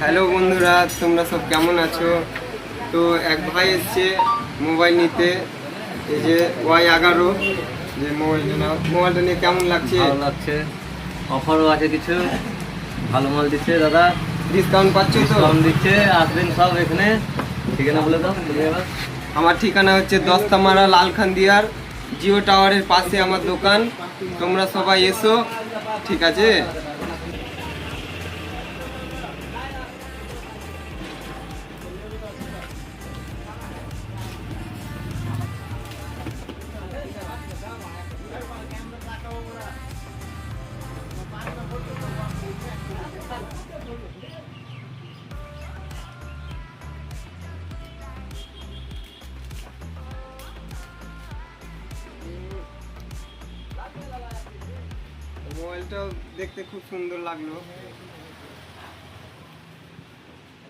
Hello বন্ধুরা, তোমরা সব কেমন আছো? তো এক ভাই এসছে মোবাইল নিতে, এই যে Y11 যে মোবাইলটা নিয়ে কেমন লাগছে? ভালো লাগছে, অফারও আছে কিছু, ভালো মাল দিচ্ছে দাদা। ডিসকাউন্ট পাচ্ছ তো? ডিসকাউন্ট দিচ্ছে, আসবেন সব এখানে। ঠিকানা বলে দাও। আমার ঠিকানা হচ্ছে দস্তামারা লালখান্দিয়ার জিও টাওয়ারের পাশে আমার দোকান। তোমরা সবাই এসো, ঠিক আছে? মোবাইলটাও দেখতে খুব সুন্দর লাগলো।